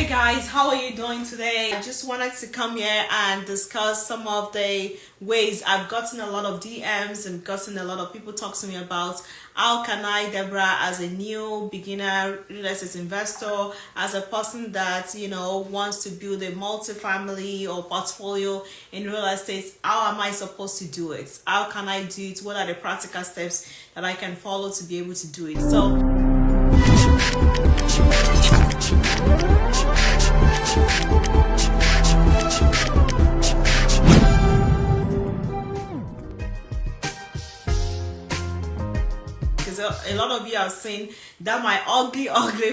Guys, how are you doing today? I just wanted to come here and discuss some of the ways I've gotten a lot of DMs and gotten a lot of people talk to me about how can I, Deborah, as a new beginner real estate investor, as a person that wants to build a multi-family or portfolio in real estate, how am I supposed to do it? How can I do it? What are the practical steps that I can follow to be able to do it? So a lot of you have seen that my ugly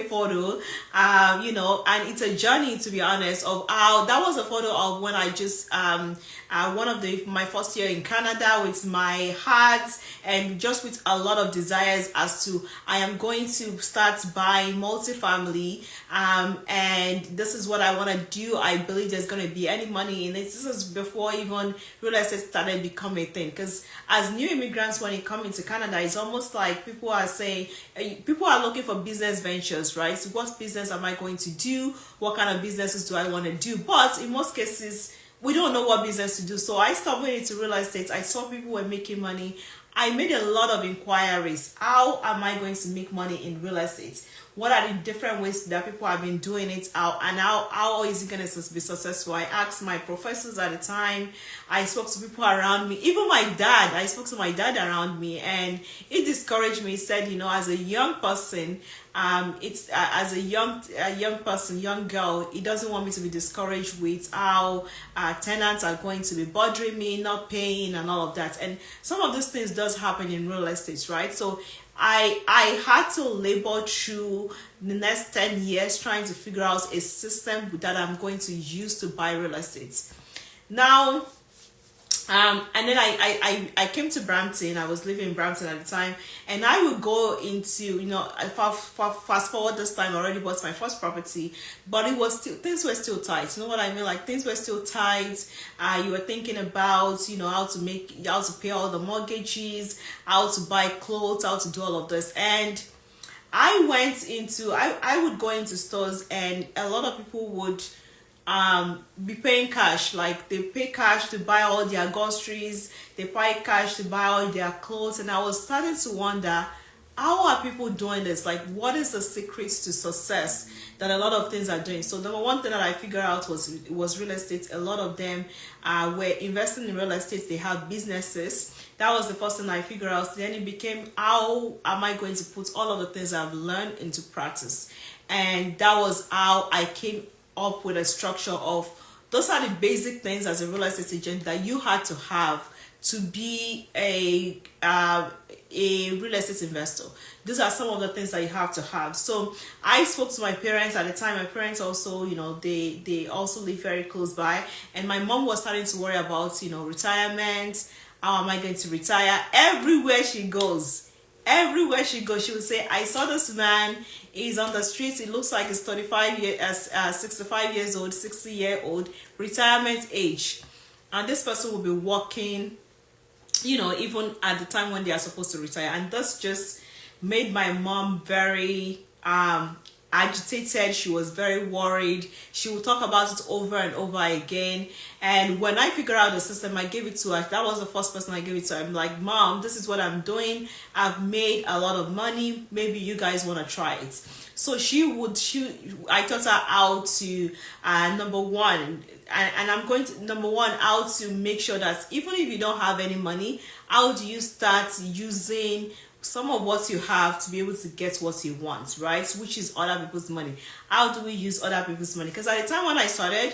photo, and it's a journey, to be honest, of how that was a photo of when I just one of my first year in Canada, with my heart and just with a lot of desires as to I am going to start buying multifamily, and this is what I want to do. I believe there's going to be any money in it. This is before even real estate started becoming a thing, because as new immigrants, when you come into Canada, it's almost like people are saying, people are looking for business ventures, right? So what business am I going to do? What kind of businesses do I want to do? But in most cases, we don't know what business to do. So I started going into real estate. I saw people were making money. I made a lot of inquiries. How am I going to make money in real estate? What are the different ways that people have been doing it out, and how is it going to be successful? I asked my professors at the time. I spoke to people around me, even my dad. I spoke to my dad around me, and it discouraged me. He said, as a young person, as a young girl, he doesn't want me to be discouraged with how tenants are going to be bothering me, not paying, and all of that. And some of these things does happen in real estate, right? So I had to labor through the next 10 years trying to figure out a system that I'm going to use to buy real estate. Now, and then I came to Brampton. I was living in Brampton at the time, and I would go into, fast forward this time, I already bought my first property, but it was still, things were still tight. You know what I mean? Like, things were still tight. You were thinking about, how to pay all the mortgages, how to buy clothes, how to do all of this. And I would go into stores, and a lot of people would be paying cash. Like, they pay cash to buy all their groceries, they pay cash to buy all their clothes. And I was starting to wonder, how are people doing this? Like, what is the secrets to success that a lot of things are doing? So the one thing that I figured out was real estate. A lot of them were investing in real estate. They have businesses. That was the first thing I figured out. Then it became, how am I going to put all of the things I've learned into practice? And that was how I came up with a structure of, those are the basic things as a real estate agent that you had to have to be a real estate investor. These are some of the things that you have to have. So I spoke to my parents at the time. My parents also, they also live very close by, and my mom was starting to worry about, retirement. How am I going to retire? Everywhere she goes, she would say, I saw this man, he's on the streets, he looks like he's 65 years old, 60-year-old, retirement age. And this person will be working, even at the time when they are supposed to retire. And this just made my mom very agitated. She was very worried. She would talk about it over and over again. And when I figured out the system, I gave it to her. That was the first person I gave it to. I'm like, Mom, this is what I'm doing. I've made a lot of money. Maybe you guys want to try it. So I taught her how to, number one, how to make sure that even if you don't have any money, how do you start using some of what you have to be able to get what you want, right? Which is other people's money. How do we use other people's money? Because at the time when I started,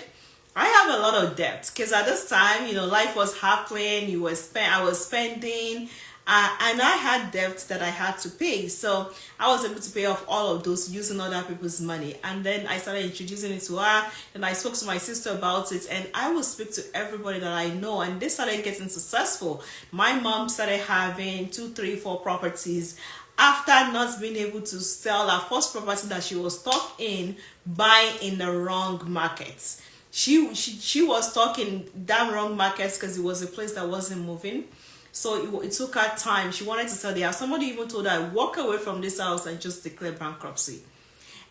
I have a lot of debt. Because at this time, life was happening. I was spending, and I had debts that I had to pay. So I was able to pay off all of those using other people's money. And then I started introducing it to her, and I spoke to my sister about it, and I would speak to everybody that I know, and they started getting successful. My mom started having 2, 3, 4 properties after not being able to sell her first property that she was stuck in, buying in the wrong markets. She was stuck in damn wrong markets because it was a place that wasn't moving. So it took her time. She wanted to sell the house. Somebody even told her, walk away from this house and just declare bankruptcy.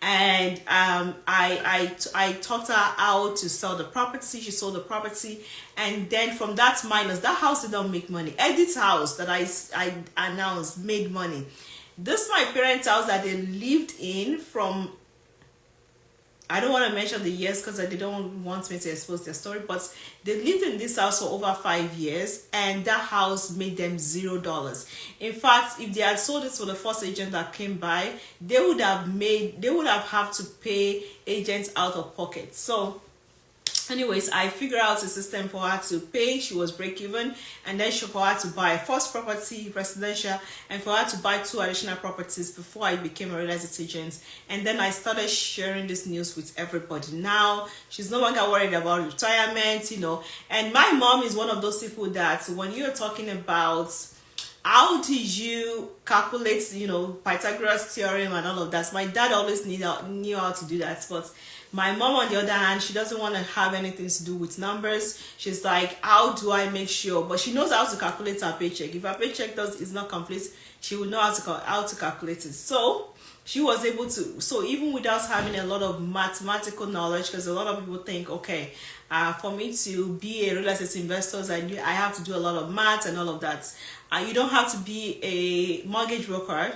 and I taught her how to sell the property. She sold the property, and then from that minus, that house did not make money. Edith's house that I announced made money. This is my parents' house that they lived in from, I don't want to mention the years because they don't want me to expose their story, but they lived in this house for over 5 years, and that house made them $0. In fact, if they had sold it to the first agent that came by, they would have had to pay agents out of pocket. So anyways, I figured out a system for her to pay. She was break even, and then for her to buy a first property, residential, and for her to buy 2 additional properties before I became a real estate agent. And then I started sharing this news with everybody. Now she's no longer worried about retirement, you know. And my mom is one of those people that when you're talking about how did you calculate, you know, Pythagoras theorem and all of that, my dad always knew how to do that. But my mom, on the other hand, she doesn't want to have anything to do with numbers. She's like, how do I make sure? But she knows how to calculate her paycheck. If her paycheck is not complete, she will know how to calculate it. So she was able to. So even without having a lot of mathematical knowledge, because a lot of people think, okay, for me to be a real estate investor, I have to do a lot of math and all of that. You don't have to be a mortgage broker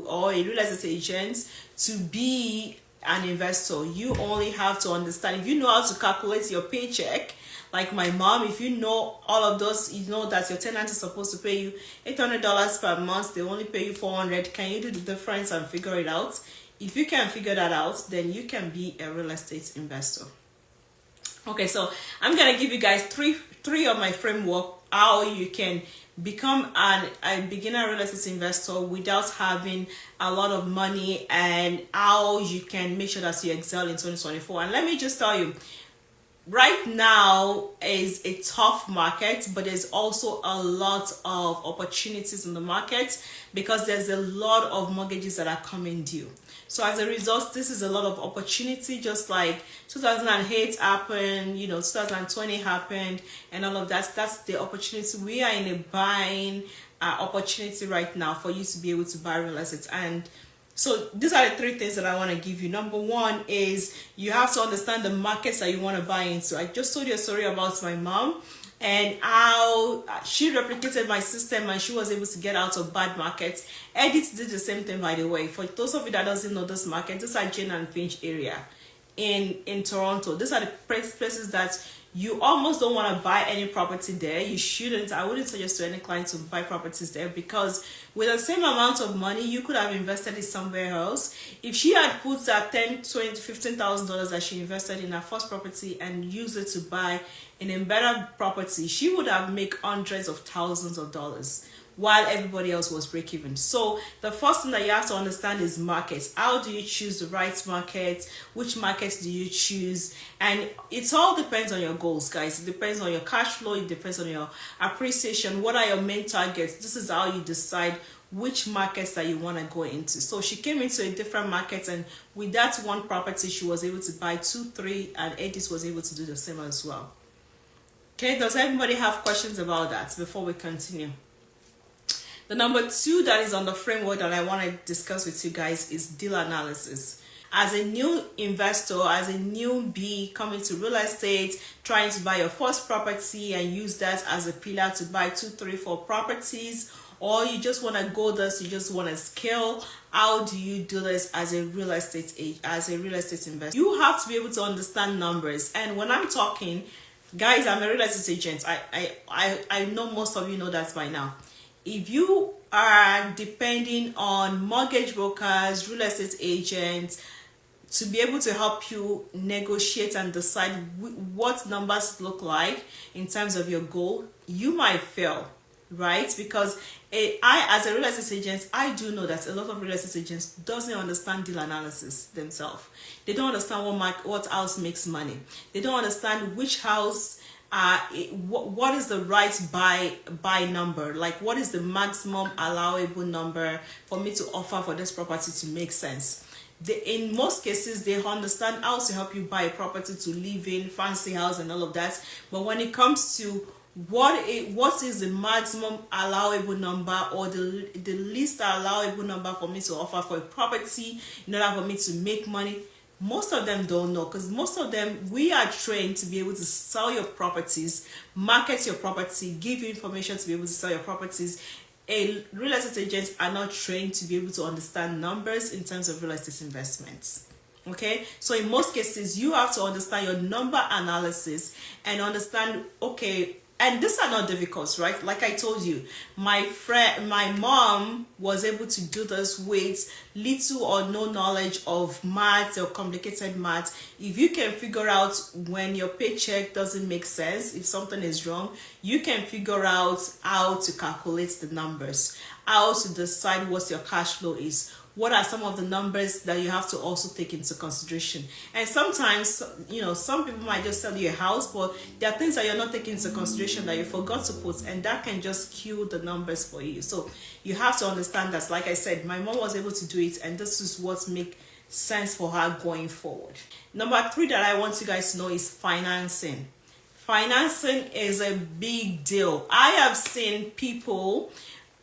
or a real estate agent to be an investor. You only have to understand. If you know how to calculate your paycheck, like my mom, if you know all of those, you know that your tenant is supposed to pay you $800 per month, they only pay you $400. Can you do the difference and figure it out? If you can figure that out, then you can be a real estate investor. Okay, so I'm gonna give you guys three of my framework how you can become a beginner real estate investor without having a lot of money, and how you can make sure that you excel in 2024. And let me just tell you, right now is a tough market, but there's also a lot of opportunities in the market because there's a lot of mortgages that are coming due. So as a result, this is a lot of opportunity, just like 2008 happened, you know, 2020 happened, and all of that. That's the opportunity. We are in a buying opportunity right now for you to be able to buy real estate. And so these are the 3 things that I want to give you. Number 1 is you have to understand the markets that you want to buy into. I just told you a story about my mom and how she replicated my system and she was able to get out of bad markets. Edith did the same thing, by the way. For those of you that doesn't know this market, this is Jane and Finch area in Toronto. These are the places that you almost don't want to buy any property there. You shouldn't. I wouldn't suggest to any client to buy properties there, because with the same amount of money, you could have invested it somewhere else. If she had put that $10,000, $20,000, $15,000 that she invested in her first property and used it to buy in a better property, she would have made hundreds of thousands of dollars while everybody else was break even. So the first thing that you have to understand is markets. How do you choose the right market? Which markets do you choose? And it all depends on your goals, guys. It depends on your cash flow. It depends on your appreciation. What are your main targets? This is how you decide which markets that you want to go into. So she came into a different market, and with that one property, she was able to buy 2, 3, and Edith was able to do the same as well. Okay, does everybody have questions about that before we continue? The number 2 that is on the framework that I want to discuss with you guys is deal analysis. As a new investor, as a newbie coming to real estate, trying to buy your first property and use that as a pillar to buy 2, 3, 4 properties, or you just want to go this, you just want to scale. How do you do this as a real estate investor? You have to be able to understand numbers. And when I'm talking, guys, I'm a real estate agent. I know most of you know that by now. If you are depending on mortgage brokers, real estate agents to be able to help you negotiate and decide what numbers look like in terms of your goal, you might fail, right? Because as a real estate agent, I do know that a lot of real estate agents doesn't understand deal analysis themselves. They don't understand what house makes money. They don't understand which house, what is the right buy number, like what is the maximum allowable number for me to offer for this property to make sense. In most cases, they understand how to help you buy a property to live in, fancy house and all of that, but when it comes to what is the maximum allowable number, or the least allowable number for me to offer for a property in order for me to make money. Most of them don't know, because most of them, we are trained to be able to sell your properties, market your property, give you information to be able to sell your properties. A real estate agents are not trained to be able to understand numbers in terms of real estate investments. Okay, so in most cases you have to understand your number analysis and understand, okay, and these are not difficult, right? Like I told you, my mom was able to do this with little or no knowledge of maths or complicated maths. If you can figure out when your paycheck doesn't make sense, if something is wrong, you can figure out how to calculate the numbers, how to decide what your cash flow is. What are some of the numbers that you have to also take into consideration? And sometimes, you know, some people might just sell you a house, but there are things that you're not taking into consideration that you forgot to put, and that can just kill the numbers for you. So you have to understand that. Like I said, my mom was able to do it, and this is what makes sense for her going forward. Number 3 that I want you guys to know is financing. Financing is a big deal. I have seen people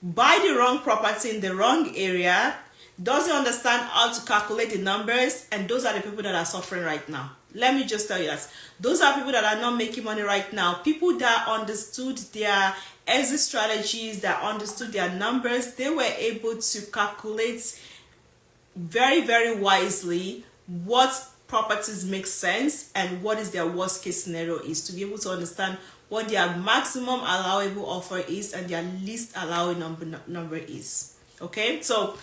buy the wrong property in the wrong area, doesn't understand how to calculate the numbers, and those are the people that are suffering right now. Let me just tell you that those are people that are not making money right now. People that understood their exit strategies, that understood their numbers, they were able to calculate very, very wisely what properties make sense and what is their worst case scenario is, to be able to understand what their maximum allowable offer is and their least allowable number is. Okay, so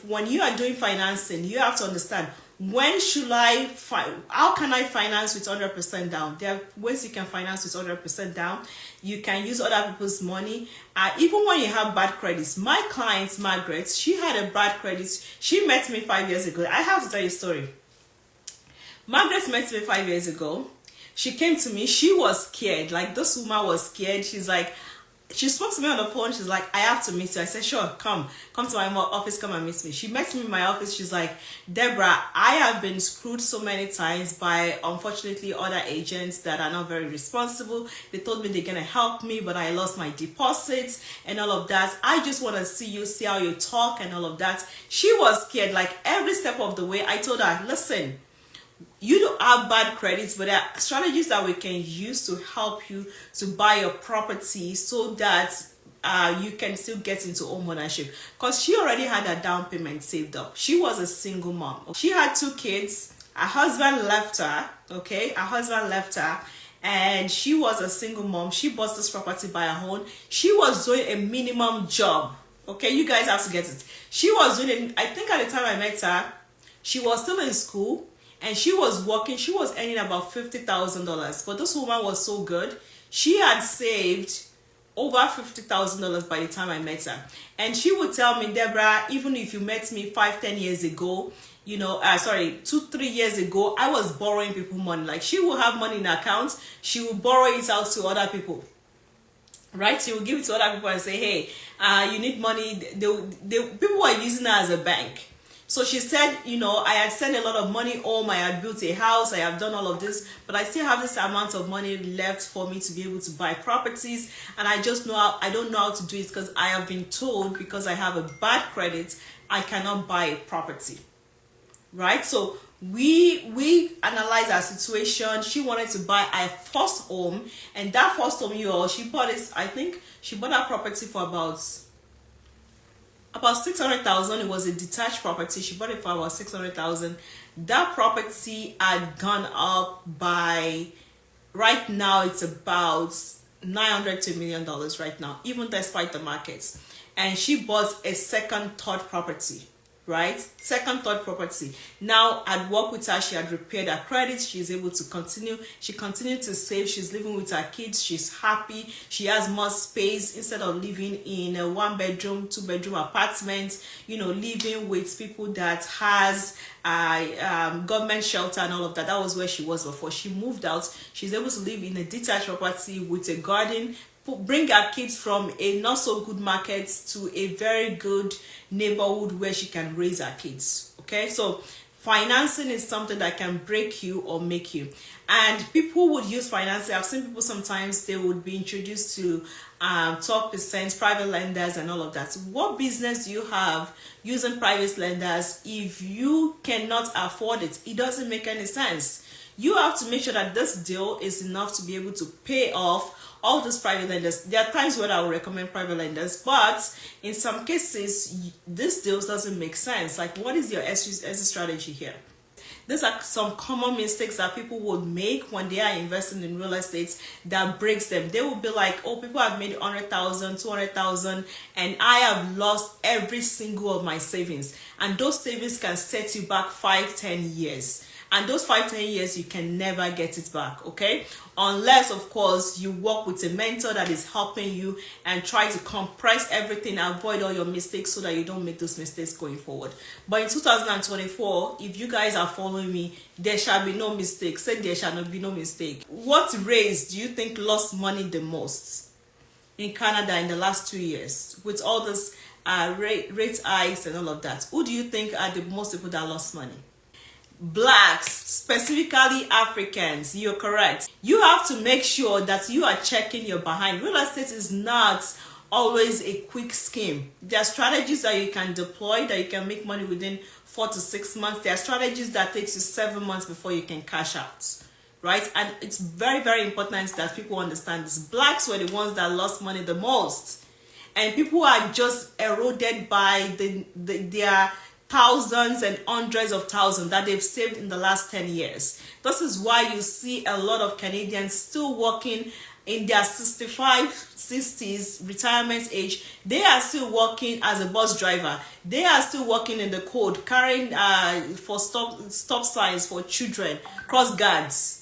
when you are doing financing, you have to understand, when should how can I finance with 100% down? There are ways you can finance with 100% down. You can use other people's money. Even when you have bad credits. My client Margaret, she had a bad credit. She met me 5 years ago. I have to tell you a story. Margaret met me 5 years ago. She came to me. She was scared. Like, this woman was scared. She's like, she spoke to me on the phone. She's like, I have to meet you. I said, sure, come to my office, come and meet me. She met me in my office. She's like, Deborah, I have been screwed so many times by, unfortunately, other agents that are not very responsible. They told me they're going to help me, but I lost my deposits and all of that. I just want to see you, see how you talk and all of that. She was scared, like, every step of the way. I told her, listen, you don't have bad credits, but there are strategies that we can use to help you to buy your property so that you can still get into home ownership. Because she already had a down payment saved up. She was a single mom. She had 2 kids. Her husband left her. Okay, her husband left her, and she was a single mom. She bought this property by her own. She was doing a minimum job. Okay, you guys have to get it. She was doing, I think at the time I met her, she was still in school. And she was working, she was earning about $50,000. But this woman was so good. She had saved over $50,000 by the time I met her. And she would tell me, Deborah, even if you met me 5-10 years ago, you know, 2-3 years ago, I was borrowing people money. Like, she will have money in her account, she will borrow it out to other people. Right? She will give it to other people and say, hey, you need money. People were using her as a bank. So she said, you know, I had sent a lot of money home, I had built a house, I have done all of this, but I still have this amount of money left for me to be able to buy properties, and I don't know how to do it, because I have been told, because I have a bad credit, I cannot buy a property. Right? So we analyzed our situation. She wanted to buy a first home, and that first home, she bought it, I think she bought that property for about $600,000. It was a detached property. She bought it for about $600,000. That property had gone up by, right now it's about $900 to $1 million right now, even despite the markets. And she bought a second, third property. Right? Second, third property. Now, I'd worked with her. She had repaired her credit. She's able to continue. She continued to save. She's living with her kids. She's happy. She has more space instead of living in a 1-bedroom, 2-bedroom apartment, you know, living with people that has government shelter and all of that. That was where she was before. She moved out. She's able to live in a detached property with a garden, bring her kids from a not so good market to a very good neighborhood where she can raise her kids. Okay, so Financing is something that can break you or make you. And people would use financing. I've seen people sometimes they would be introduced to 12% private lenders and all of that. What business do you have using private lenders if you cannot afford it? It doesn't make any sense. You have to make sure that this deal is enough to be able to pay off all those private lenders. There are times when I will recommend private lenders, but in some cases, this deal doesn't make sense. Like, what is your exit strategy here? These are some common mistakes that people would make when they are investing in real estate that breaks them. They will be like, oh, people have made 100,000, 200,000, and I have lost every single of my savings. And those savings can set you back 5-10 years. And those 5-10 years, you can never get it back, okay? Unless, of course, you work with a mentor that is helping you and try to compress everything, avoid all your mistakes so that you don't make those mistakes going forward. But in 2024, if you guys are following me, there shall be no mistake. Say there shall not be no mistake. What race do you think lost money the most in Canada in the last 2 years? With all this rate hikes and all of that, who do you think are the most people that lost money? Blacks, specifically Africans. You're correct. You have to make sure that you are checking your behind. Real estate is not always a quick scheme. There are strategies that you can deploy that you can make money within 4 to 6 months. There are strategies that takes you 7 months before you can cash out, right? And it's very, very important that people understand this. Blacks were the ones that lost money the most, and people are just eroded by their thousands and hundreds of thousands that they've saved in the last 10 years. This is why you see a lot of Canadians still working in their 65, 60s retirement age. They are still working as a bus driver. They are still working in the code, carrying for stop signs for children, cross guards.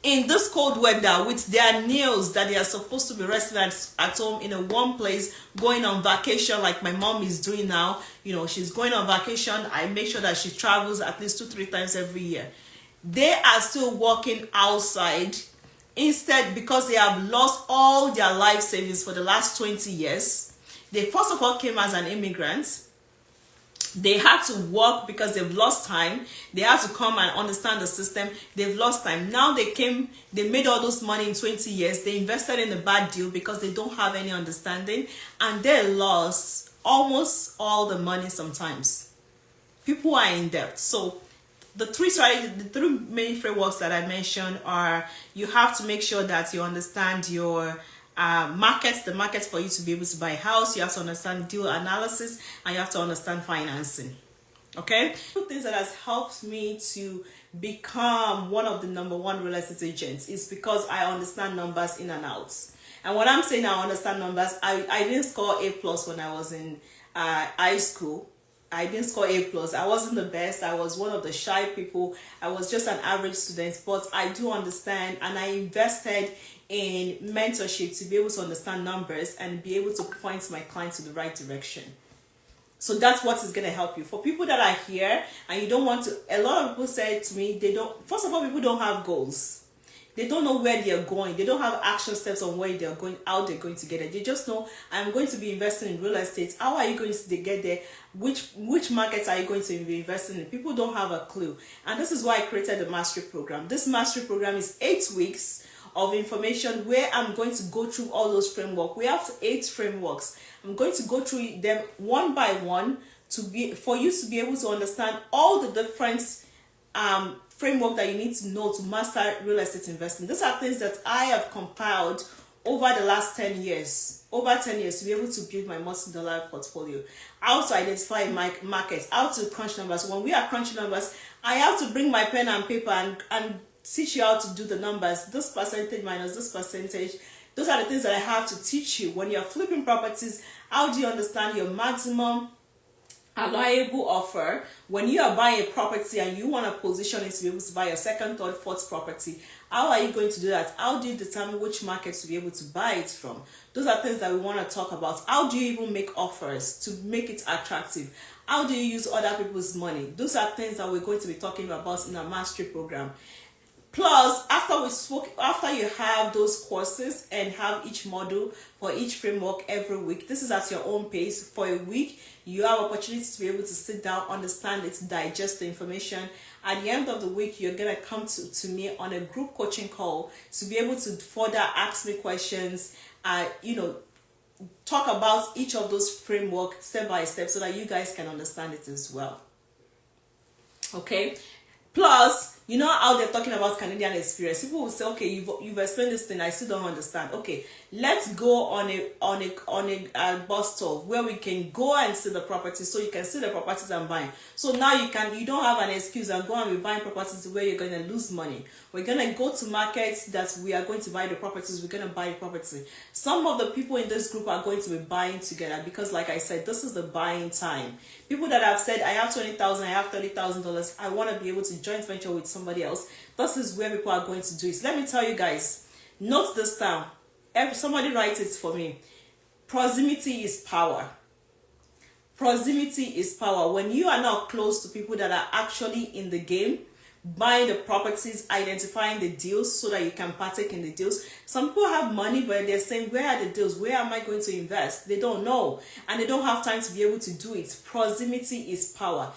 In this cold weather, with their nails that they are supposed to be resting at home in a warm place, going on vacation like my mom is doing now. You know, she's going on vacation. I make sure that she travels at least 2-3 times every year. They are still working outside instead because they have lost all their life savings for the last 20 years. They first of all came as an immigrant. They had to work because they've lost time. They had to come and understand the system. They've lost time. Now they made all those money in 20 years. They invested in a bad deal because they don't have any understanding, and they lost almost all the money sometimes. People are in debt. So the three main frameworks that I mentioned are: you have to make sure that you understand your the markets for you to be able to buy a house. You have to understand deal analysis, and you have to understand financing. Okay, two things that has helped me to become one of the #1 real estate agents is because I understand numbers in and out. And when I'm saying I understand numbers, I didn't score A+ when I was in high school. I didn't score A+. I wasn't the best. I was one of the shy people. I was just an average student, but I do understand, and I invested in mentorship to be able to understand numbers and be able to point my clients to the right direction. So that's what is going to help you. For people that are here and you don't want to, a lot of people say to me, first of all, people don't have goals. They don't know where they're going. They don't have action steps on where they're going, how they're going to get it. They just know, I'm going to be investing in real estate. How are you going to get there? Which markets are you going to be investing in? People don't have a clue. And this is why I created the mastery program. This mastery program is 8 weeks of information where I'm going to go through all those frameworks. We have 8 frameworks. I'm going to go through them one by one for you to be able to understand all the different framework that you need to know to master real estate investing. These are things that I have compiled over the last 10 years, to be able to build my multi-dollar portfolio. How to identify my markets, how to crunch numbers. When we are crunching numbers, I have to bring my pen and paper and teach you how to do the numbers. This percentage minus this percentage. Those are the things that I have to teach you. When you're flipping properties, how do you understand your maximum allowable offer? When you are buying a property and you want to position it to be able to buy a second, third, fourth property, how are you going to do that? How do you determine which market to be able to buy it from? Those are things that we want to talk about. How do you even make offers to make it attractive? How do you use other people's money? Those are things that we're going to be talking about in our mastery program. Plus, after you have those courses and have each module for each framework every week, this is at your own pace. For a week, you have opportunity to be able to sit down, understand it, digest the information. At the end of the week, you're gonna come to me on a group coaching call to be able to further ask me questions, talk about each of those framework step by step so that you guys can understand it as well. Okay. Plus, you know how they're talking about Canadian experience. People will say, okay, you've explained this thing, I still don't understand. Okay, let's go on a bus tour where we can go and see the properties, so you can see the properties I'm buying. So now you don't have an excuse and go and be buying properties where you're going to lose money. We're going to go to markets that we are going to buy the properties. We're going to buy the property. Some of the people in this group are going to be buying together because, like I said, this is the buying time. People that have said, I have $20,000, I have $30,000, I want to be able to joint venture with somebody else. This is where people are going to do it. Let me tell you guys, note this down. Somebody write it for me. Proximity is power. Proximity is power. When you are now close to people that are actually in the game, buying the properties, identifying the deals so that you can partake in the deals. Some people have money, but they're saying, where are the deals? Where am I going to invest? They don't know, and they don't have time to be able to do it. Proximity is power.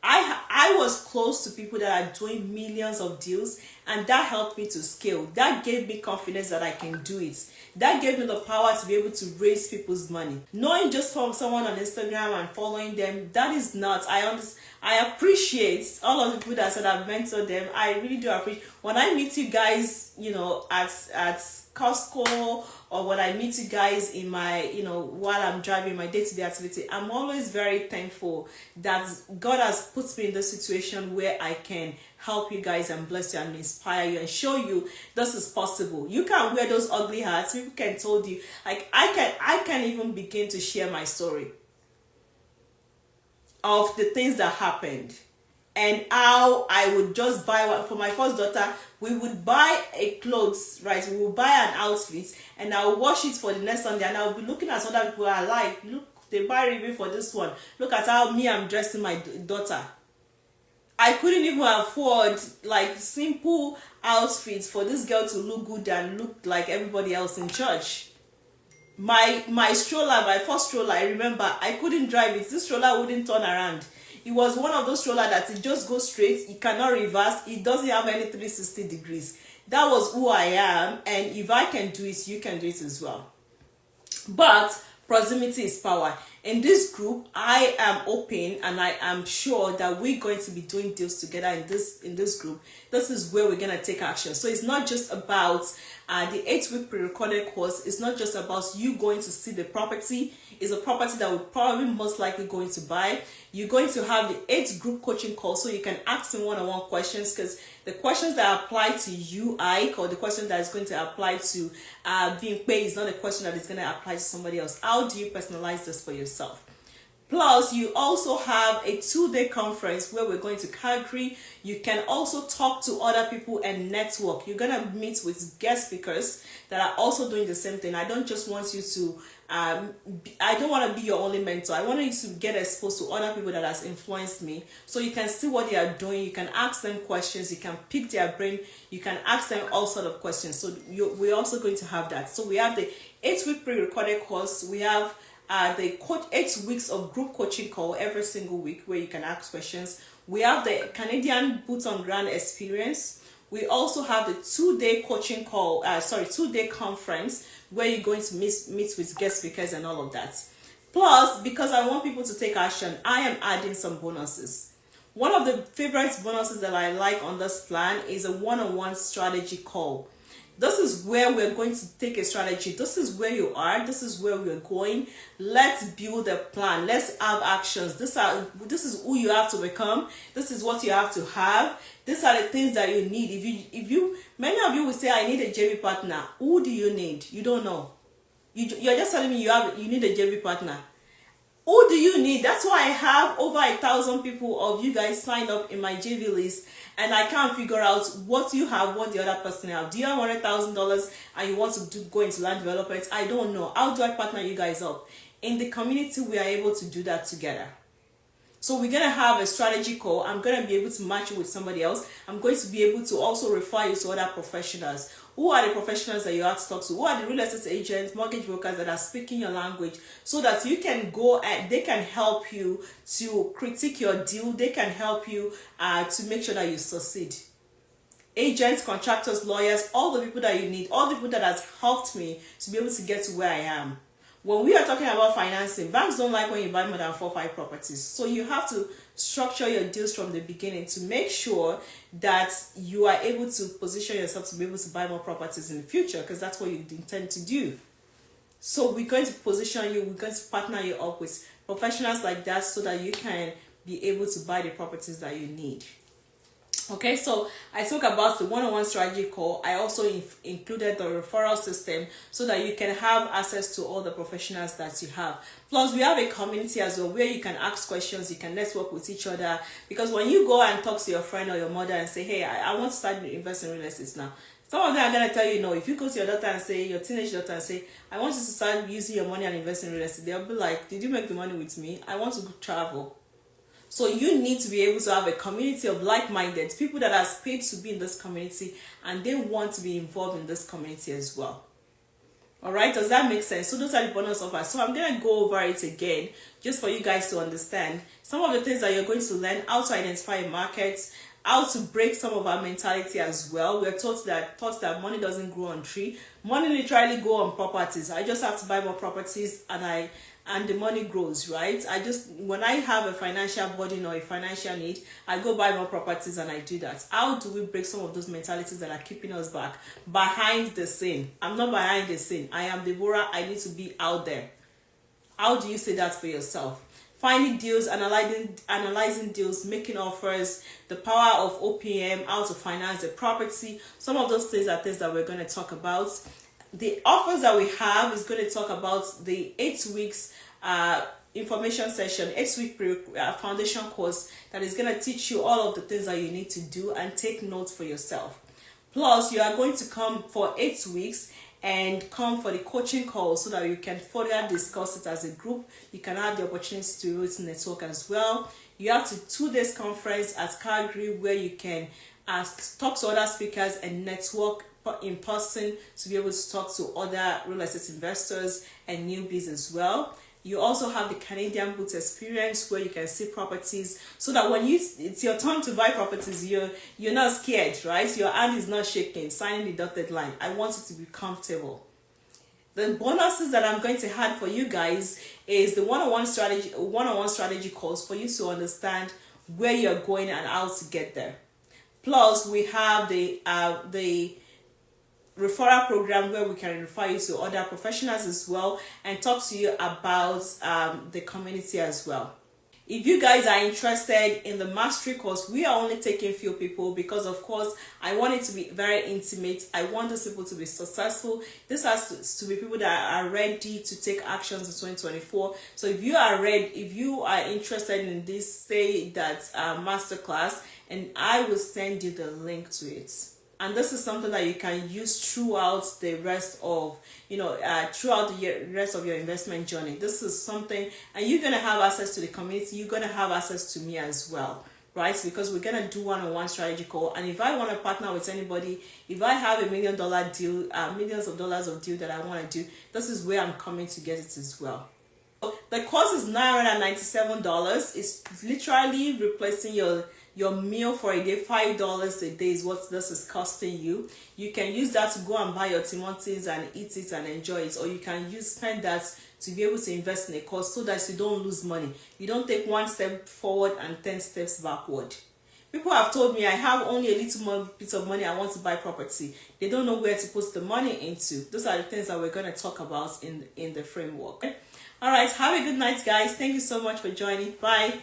I was close to people that are doing millions of deals, and that helped me to scale. That gave me confidence that I can do it. That gave me the power to be able to raise people's money. Knowing just from someone on Instagram and following them, that is not. I appreciate all of the people that said I've mentored them. I really do appreciate. When I meet you guys, at Costco, or when I meet you guys in my, while I'm driving my day-to-day activity, I'm always very thankful that God has put me in this situation where I can help you guys and bless you and inspire you and show you this is possible. You can wear those ugly hats. People can tell you, like, I can even begin to share my story of the things that happened and how I would just buy one for my first daughter. We would buy a clothes, right? We would buy an outfit and I'll wash it for the next Sunday, and I'll be looking at other people I like, look, they buy review for this one. Look at how I'm dressing my daughter. I couldn't even afford like simple outfits for this girl to look good and look like everybody else in church. My stroller, my first stroller, I remember I couldn't drive it. This stroller wouldn't turn around. It was one of those strollers that it just goes straight. It cannot reverse. It doesn't have any 360 degrees. That was who I am, and if I can do it, you can do it as well. But proximity is power. In this group, I am open and I am sure that we're going to be doing deals together in this group. This is where we're going to take action. So it's not just about the 8-week pre-recorded course. It's not just about you going to see the property. It's a property that we're probably most likely going to buy. You're going to have the 8 group coaching call so you can ask them one-on-one questions, because the questions that apply to you, Ike, or the question that is going to apply to being paid is not a question that is going to apply to somebody else. How do you personalize this for yourself? Plus, you also have a 2-day conference where we're going to Calgary. You can also talk to other people and network. You're going to meet with guest speakers that are also doing the same thing. I don't just want you to, I don't want to be your only mentor. I want you to get exposed to other people that has influenced me, so you can see what they are doing. You can ask them questions. You can pick their brain. You can ask them all sort of questions. So we're also going to have that. So we have the 8-week pre-recorded course. We have the 8 weeks of group coaching call every single week where you can ask questions. We have the Canadian boots on ground experience. We also have the 2-day coaching call, 2-day conference where you're going to meet with guest speakers and all of that. Plus, because I want people to take action, I am adding some bonuses. One of the favorite bonuses that I like on this plan is a one-on-one strategy call. This is where we're going to take a strategy. This is where you are. This is where we're going. Let's build a plan. Let's have actions. This is who you have to become. This is what you have to have. These are the things that you need. Many of you will say, I need a JV partner. Who do you need? You don't know. You're just telling me you need a JV partner. Who do you need? That's why I have over 1,000 people of you guys signed up in my JV list, and I can't figure out what you have, what the other person have. Do you have $100,000 and you want to go into land development? I don't know. How do I partner you guys up? In the community, we are able to do that together. So we're going to have a strategy call. I'm going to be able to match you with somebody else. I'm going to be able to also refer you to other professionals. Who are the professionals that you have to talk to? Who are the real estate agents, mortgage brokers that are speaking your language, so that you can go and they can help you to critique your deal. They can help you to make sure that you succeed. Agents, contractors, lawyers, all the people that you need, all the people that has helped me to be able to get to where I am. When we are talking about financing, banks don't like when you buy more than 4 or 5 properties. So you have to structure your deals from the beginning to make sure that you are able to position yourself to be able to buy more properties in the future, because that's what you intend to do. So we're going to position you, we're going to partner you up with professionals like that so that you can be able to buy the properties that you need. Okay, so I talk about the one-on-one strategy call. I also included the referral system so that you can have access to all the professionals that you have. Plus, we have a community as well where you can ask questions, you can network with each other. Because when you go and talk to your friend or your mother and say, hey, I want to start investing in real estate now, some of them are going to tell you no. If you go to your daughter and say, your teenage daughter and say, I want you to start using your money and invest in real estate, they'll be like, did you make the money with me? I want to travel. So you need to be able to have a community of like-minded people that are paid to be in this community, and they want to be involved in this community as well. All right, does that make sense? So those are the bonus offers. So I'm going to go over it again just for you guys to understand some of the things that you're going to learn, how to identify markets, how to break some of our mentality as well. We're taught that money doesn't grow on tree. Money literally go on properties. I just have to buy more properties and the money grows, right? When I have a financial burden or a financial need, I go buy more properties and I do that. How do we break some of those mentalities that are keeping us back? Behind the scene. I'm not behind the scene. I am Deborah. I need to be out there. How do you say that for yourself? Finding deals, analyzing deals, making offers, the power of OPM, how to finance the property. Some of those things are things that we're going to talk about. The offers that we have is going to talk about the 8 weeks information session, 8-week foundation course that is going to teach you all of the things that you need to do and take notes for yourself. Plus, you are going to come for 8 weeks and come for the coaching call so that you can further discuss it as a group. You can have the opportunity to use network as well. You have the 2 days conference at Calgary where you can talk to other speakers and network in person to be able to talk to other real estate investors and newbies as well. You also have the Canadian Boots experience where you can see properties so that when it's your turn to buy properties, you're not scared, right? Your hand is not shaking, signing the dotted line. I want you to be comfortable. The bonuses that I'm going to add for you guys is the one-on-one strategy calls for you to understand where you're going and how to get there. Plus, we have the referral program where we can refer you to other professionals as well and talk to you about the community as well. If you guys are interested in the mastery course, we are only taking few people because of course I want it to be very intimate. I want these people to be successful. This has to be people that are ready to take actions in 2024. So if you are ready, if you are interested in this, say that masterclass, and I will send you the link to it. And this is something that you can use throughout the rest of, throughout the rest of your investment journey. This is something, and you're going to have access to the community. You're going to have access to me as well, right? Because we're going to do one-on-one strategy call. And if I want to partner with anybody, if I have $1 million deal, millions of dollars of deal that I want to do, this is where I'm coming to get it as well. The cost is $997. It's literally replacing your meal for a day. $5 a day is what this is costing you. You can use that to go and buy your Timothy's and eat it and enjoy it, or you can spend that to be able to invest in a course so that you don't lose money. You don't take 1 step forward and 10 steps backward. People have told me I have only a little more bit of money, I want to buy property. They don't know where to put the money into. Those are the things that we're going to talk about in the framework. All right, have a good night, guys. Thank you so much for joining. Bye.